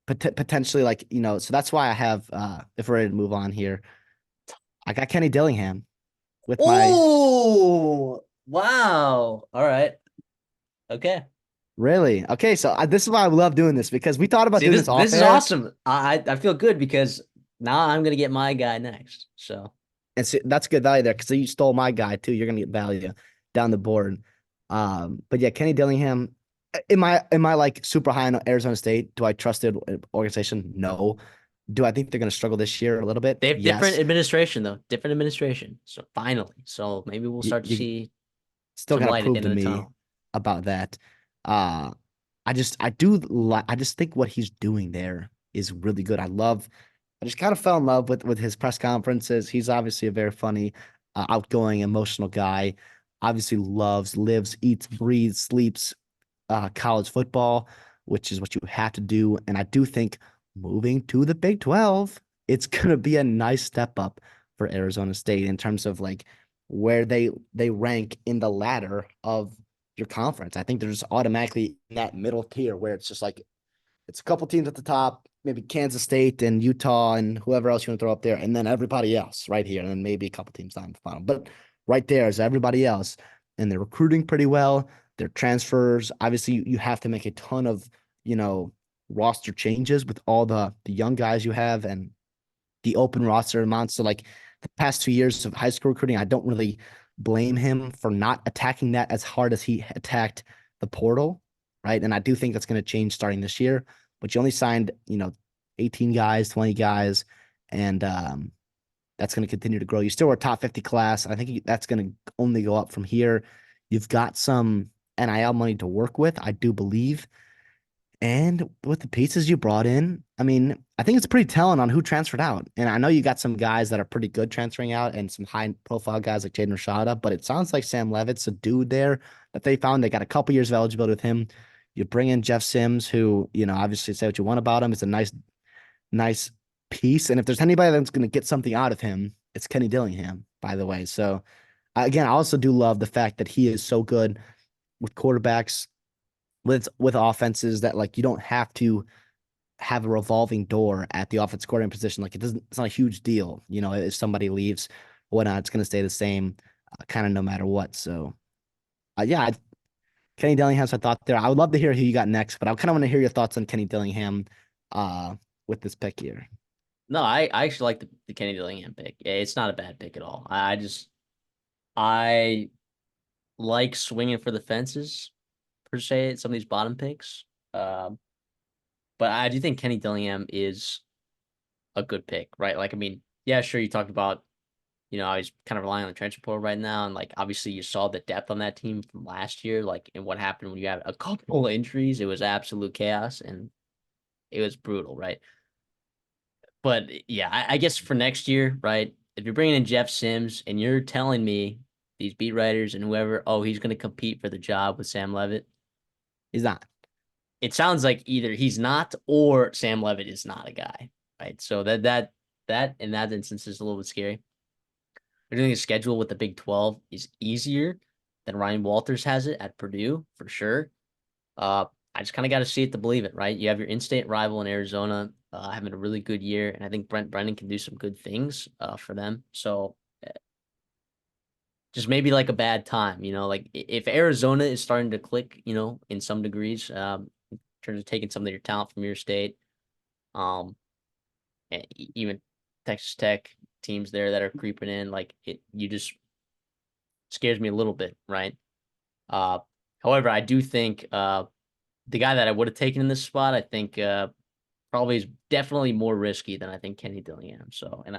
potentially like, so that's why I have, if we're ready to move on here, I got Kenny Dillingham with my Oh, wow. All right. Okay. really. Okay. So this is why I love doing this because we thought about See, doing this this this off is air. awesome. I feel good because now I'm gonna get my guy next. So And so that's good value there because you stole my guy too. You're gonna get value down the board. But yeah, Kenny Dillingham. Am I like super high on Arizona State? Do I trust the organization? No. Do I think they're gonna struggle this year a little bit? they have different Yes. administration though, different administration. So finally, so maybe we'll You, start to you see still some gotta light at the prove end to of the me tunnel. about that. Uh, I just think what he's doing there is really good. I just kind of fell in love with his press conferences. He's obviously a very funny, outgoing, emotional guy. Obviously loves, lives, eats, breathes, sleeps college football, which is what you have to do. And I do think moving to the Big 12, it's gonna be a nice step up for Arizona State in terms of like where they rank in the ladder of your conference. I think they're just automatically in that middle tier where it's just like it's a couple teams at the top, maybe Kansas State and Utah and whoever else you want to throw up there, and then everybody else right here, and then maybe a couple teams down the bottom. But right there is everybody else, and they're recruiting pretty well. Their transfers, obviously, you have to make a ton of you know roster changes with all the young guys you have and the open roster amounts. So like the past 2 years of high school recruiting, I don't really blame him for not attacking that as hard as he attacked the portal, right? And I do think that's going to change starting this year. But you only signed, 18 guys, 20 guys, and that's going to continue to grow. You still were a top 50 class. I think that's going to only go up from here. You've got some NIL money to work with, I do believe. And with the pieces you brought in, I mean, I think it's pretty telling on who transferred out. And I know you got some guys that are pretty good transferring out and some high profile guys like Jaden Rashada, but it sounds like Sam Levitt's a dude there that they found. They got a couple years of eligibility with him. You bring in Jeff Sims, who, obviously say what you want about him. It's a nice piece. And if there's anybody that's going to get something out of him, it's Kenny Dillingham, by the way. So again, I also do love the fact that he is so good with quarterbacks with offenses that like you don't have to have a revolving door at the offense coordinator position. Like it's not a huge deal. If somebody leaves or whatnot, it's going to stay the same kind of no matter what. So, yeah, Kenny Dillingham's I thought there. I would love to hear who you got next, but I kind of want to hear your thoughts on Kenny Dillingham uh, with this pick here. No, I actually like the Kenny Dillingham pick. It's not a bad pick at all. I like swinging for the fences per se. Some of these bottom picks. Um, but I do think Kenny Dillingham is a good pick, right? Like, I mean, yeah, sure, you talked about, I was kind of relying on the transfer portal right now, and like obviously you saw the depth on that team from last year, like and what happened when you had a couple of injuries. It was absolute chaos and it was brutal, right? But yeah, I guess for next year, right? If you're bringing in Jeff Sims and you're telling me these beat writers and whoever, oh, he's going to compete for the job with Sam Levitt, He's not. it sounds like either he's not or Sam Levitt is not a guy, right? So that in that instance is a little bit scary. They're doing a schedule with the Big 12 is easier than Ryan Walters has it at Purdue for sure. Uh, I just kind of got to see it to believe it, right? You have your in-state rival in Arizona having a really good year, and I think Brent Brennan can do some good things for them. So just maybe like a bad time, like if Arizona is starting to click, in some degrees, in terms of taking some of your talent from your state, um, and even Texas Tech teams there that are creeping in, like you just scares me a little bit, right? Uh, however, I do think the guy that I would have taken in this spot, I think probably is definitely more risky than I think Kenny Dillingham. So, and